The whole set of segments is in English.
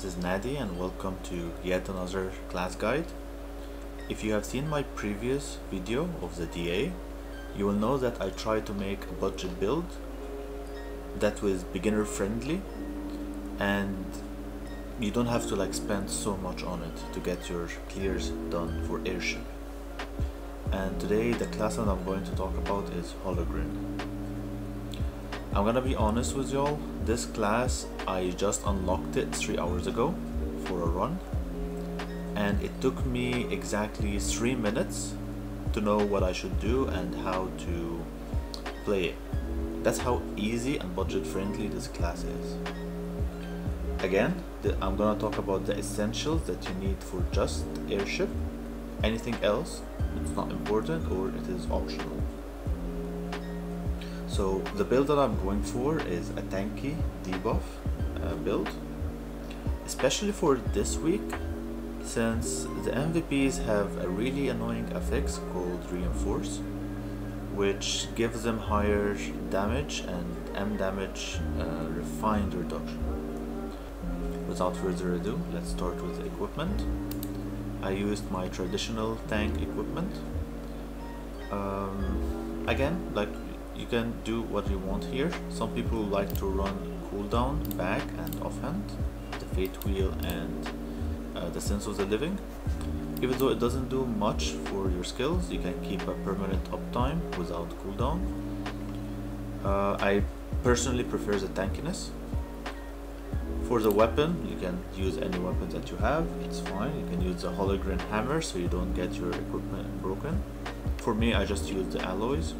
this is Nadi and welcome to yet another class guide. If you have seen my previous video of the DA, you will know that I try to make a budget build that was beginner friendly and you don't have to spend so much on it to get your clears done for Airship. And today the class that I'm going to talk about is Hollgrehenn. I'm gonna be honest with y'all, this class I just unlocked it 3 hours ago for a run, and it took me exactly 3 minutes to know what I should do and how to play it. That's how easy and budget friendly this class is. Again, I'm gonna talk about the essentials that you need for just Airship. Anything else, it's not important or it is optional. So the build that I'm going for is a tanky debuff build, especially for this week, since the MVPs have a really annoying affix called Reinforce, which gives them higher damage and M damage refined reduction. Without further ado, let's start with the equipment. I used my traditional tank equipment. Again, you can do what you want here. Some people like to run cooldown, back and offhand, the fate wheel and the sense of the living. Even though it doesn't do much for your skills, you can keep a permanent uptime without cooldown. I personally prefer the tankiness. For the weapon, you can use any weapon that you have, it's fine. You can use the Hollgrehenn hammer so you don't get your equipment broken. For me, I just use the alloys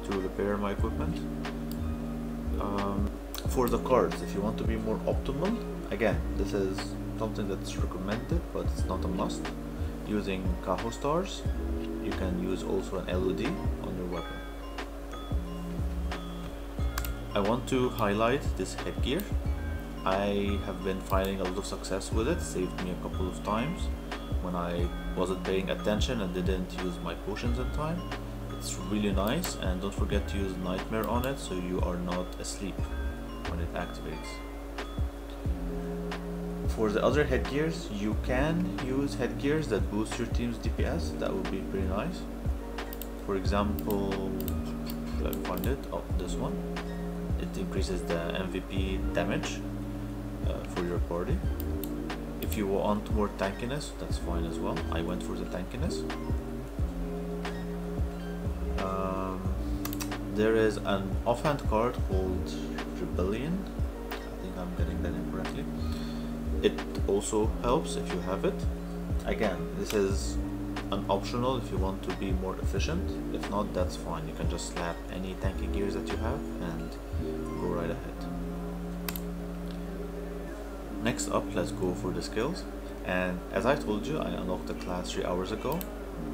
to repair my equipment. For the cards, if you want to be more optimal, again, this is something that's recommended but it's not a must. Using Kaho stars, you can use also an LOD on your weapon. I want to highlight this headgear. I have been finding a lot of success with it, saved me a couple of times when I wasn't paying attention and didn't use my potions in time. It's really nice, and don't forget to use Nightmare on it so you are not asleep when it activates. For the other headgears, you can use headgears that boost your team's DPS. That would be pretty nice. For example, let me find it. Oh, this one. It increases the MVP damage for your party. If you want more tankiness, that's fine as well. I went for the tankiness. There is an offhand card called Rebellion. I think I'm getting that incorrectly. It also helps if you have it. Again, this is an optional if you want to be more efficient. If not, that's fine. You can just slap any tanky gears that you have and go right ahead. Next up, let's go for the skills. And as I told you, I unlocked the class 3 hours ago.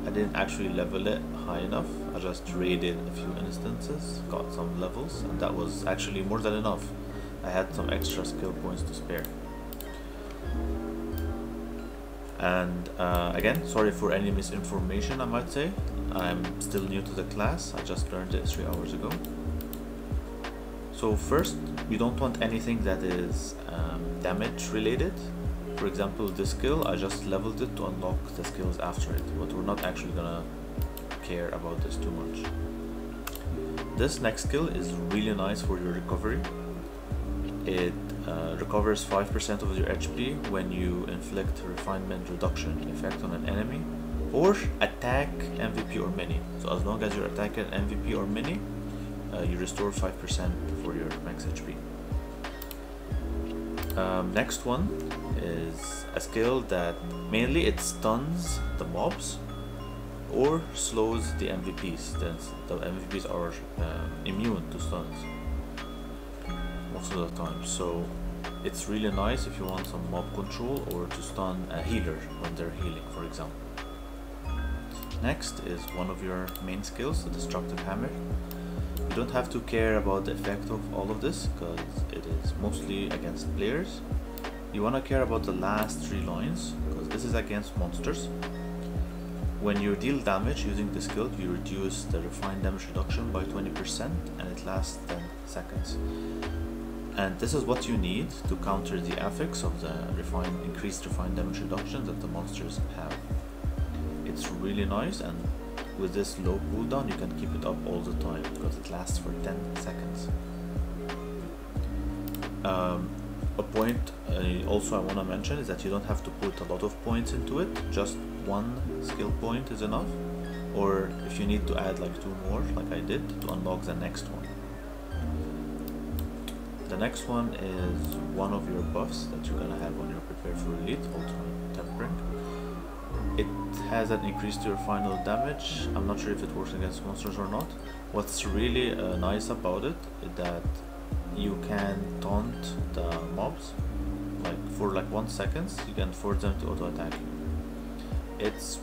I didn't actually level it high enough. I just raided a few instances, got some levels, and that was actually more than enough. I had some extra skill points to spare. And again, sorry for any misinformation I might say. I'm still new to the class, I just learned it 3 hours ago. So first, you don't want anything that is damage related. For example, this skill, I just leveled it to unlock the skills after it, but we're not actually gonna care about this too much. This next skill is really nice for your recovery. It recovers 5% of your HP when you inflict refinement reduction effect on an enemy or attack MVP or mini. So as long as you're attacking MVP or mini, you restore 5% for your max HP. Next one is a skill that mainly it stuns the mobs or slows the MVPs. The MVPs are immune to stuns most of the time, so it's really nice if you want some mob control or to stun a healer when they're healing, for example. Next is one of your main skills, the destructive hammer. You don't have to care about the effect of all of this because it is mostly against players. You want to care about the last 3 lines because this is against monsters. When you deal damage using this skill, you reduce the refined damage reduction by 20% and it lasts 10 seconds. And this is what you need to counter the affix of the increased refined damage reduction that the monsters have. It's really nice, and with this low cooldown you can keep it up all the time because it lasts for 10 seconds. A point also I want to mention is that you don't have to put a lot of points into it, just one skill point is enough, or if you need to add like 2 more like I did to unlock the next one. The next one is one of your buffs that you're gonna have on your Prepare for Elite, Ultimate Tempering. It has an increase to your final damage. I'm not sure if it works against monsters or not. What's really nice about it is that you can taunt the mobs for 1 second. You can force them to auto attack you. It's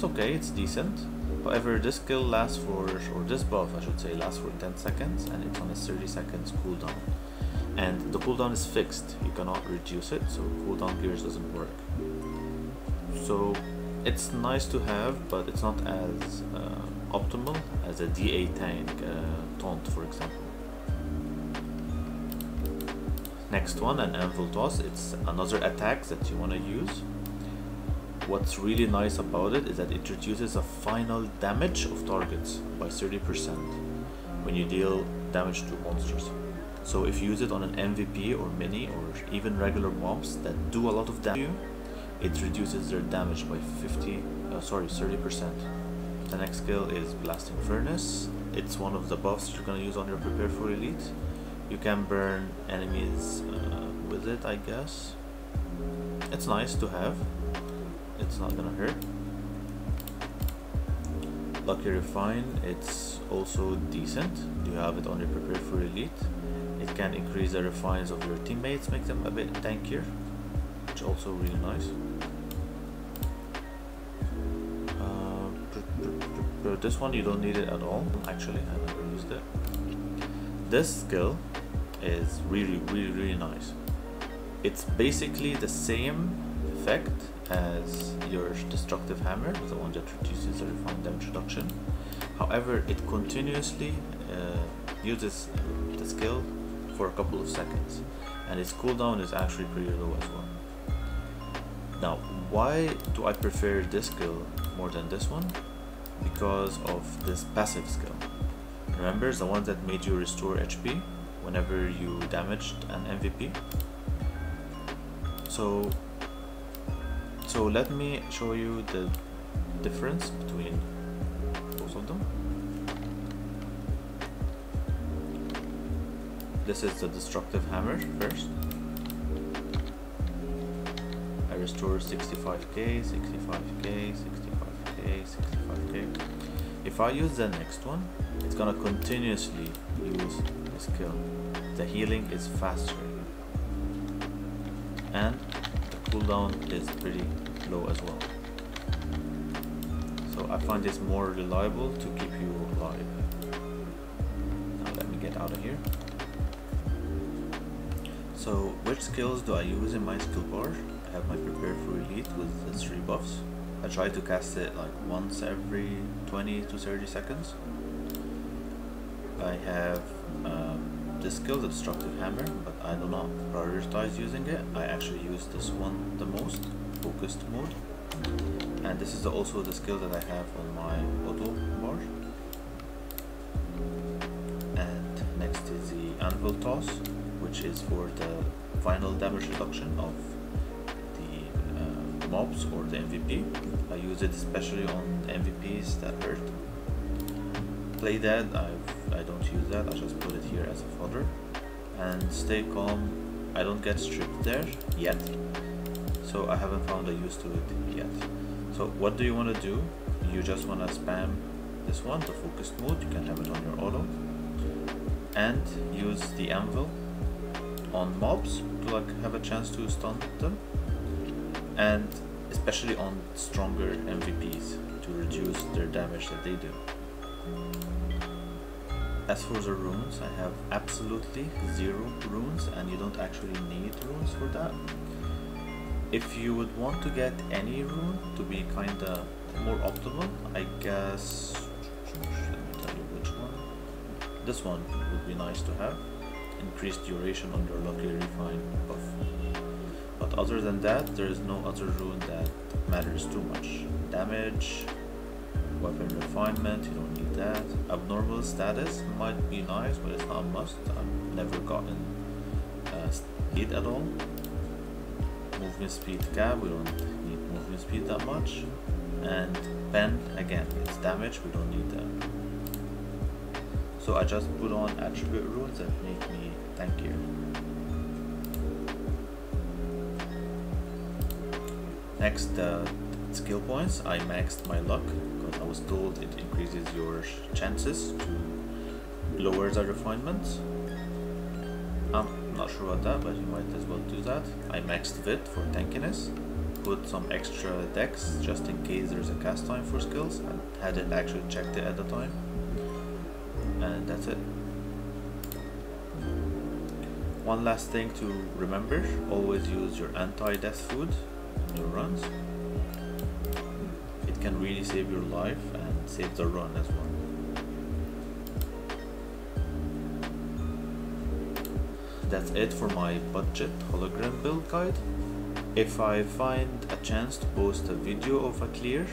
okay, it's decent. However, this skill lasts for, or this buff I should say, lasts for 10 seconds and it's on a 30 seconds cooldown. And the cooldown is fixed, you cannot reduce it, so cooldown gears doesn't work. So it's nice to have, but it's not as optimal as a DA tank taunt, for example. Next one, an Anvil Toss. It's another attack that you want to use. What's really nice about it is that it reduces the final damage of targets by 30% when you deal damage to monsters. So if you use it on an MVP or mini or even regular mobs that do a lot of damage, it reduces their damage by 30%. The next skill is Blasting Furnace. It's one of the buffs you're going to use on your Prepare for Elite. You can burn enemies with it, I guess. It's nice to have. It's not gonna hurt. Lucky Refine, it's also decent. You have it on your Prepare for Elite. It can increase the refines of your teammates, make them a bit tankier, which also really nice. This one you don't need it at all. Actually, I never used it. This skill is really nice. It's basically the same effect as your Destructive Hammer, the one that reduces the refined damage reduction. However, it continuously uses the skill for a couple of seconds, and its cooldown is actually pretty low as well. Now, why do I prefer this skill more than this one? Because of this passive skill. Remember, the one that made you restore HP whenever you damaged an MVP? So let me show you the difference between both of them. This is the Destructive Hammer first. I restore 65k, 65k, 65k, 65k. If I use the next one, it's gonna continuously use the skill. The healing is faster, and the cooldown is pretty low as well. So I find this more reliable to keep you alive. Now let me get out of here. So which skills do I use in my skill bar? I have my Prepare for Elite with the 3 buffs. I try to cast it like once every 20 to 30 seconds. I have this skill, the Destructive Hammer, but I do not prioritize using it. I actually use this one the most, Focused Mode. And this is also the skill that I have on my auto bar. And next is the Anvil Toss, which is for the final damage reduction of the mobs or the MVP. I use it especially on MVPs that hurt. Play Dead, I don't use that, I just put it here as a fodder. And Stay Calm, I don't get stripped there yet, so I haven't found a use to it yet. So what do you want to do? You just want to spam this one, the Focused Mode. You can have it on your auto, and use the Anvil on mobs to have a chance to stun them, and especially on stronger MVPs to reduce their damage that they do. As for the runes, I have absolutely 0 runes, and you don't actually need runes for that. If you would want to get any rune to be kinda more optimal, I guess, let me tell you which one. This one would be nice to have. increased duration on your lucky refine buff. But other than that, there is no other rune that matters too much. Damage, weapon refinement, you don't need that. Abnormal status might be nice, but it's not a must. I've never gotten speed at all. Movement speed cap, we don't need movement speed that much. And pen, again, it's damage, we don't need that. So I just put on attribute runes that make me tankier. Next, skill points. I maxed my luck because I was told it increases your chances to lower the refinement. I'm not sure about that, but you might as well do that. I maxed Vit for tankiness. Put some extra dex just in case there's a cast time for skills. I hadn't actually checked it at the time. And that's it. One last thing to remember, always use your anti-death food in your runs. It can really save your life and save the run as well. That's it for my budget Hollgrehenn build guide. If I find a chance to post a video of a clear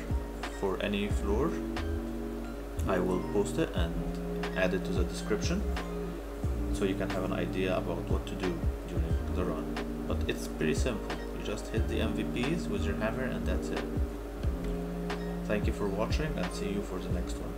for any floor, I will post it and add it to the description so you can have an idea about what to do during the run. But it's pretty simple, you just hit the MVPs with your hammer and that's it. Thank you for watching and see you for the next one.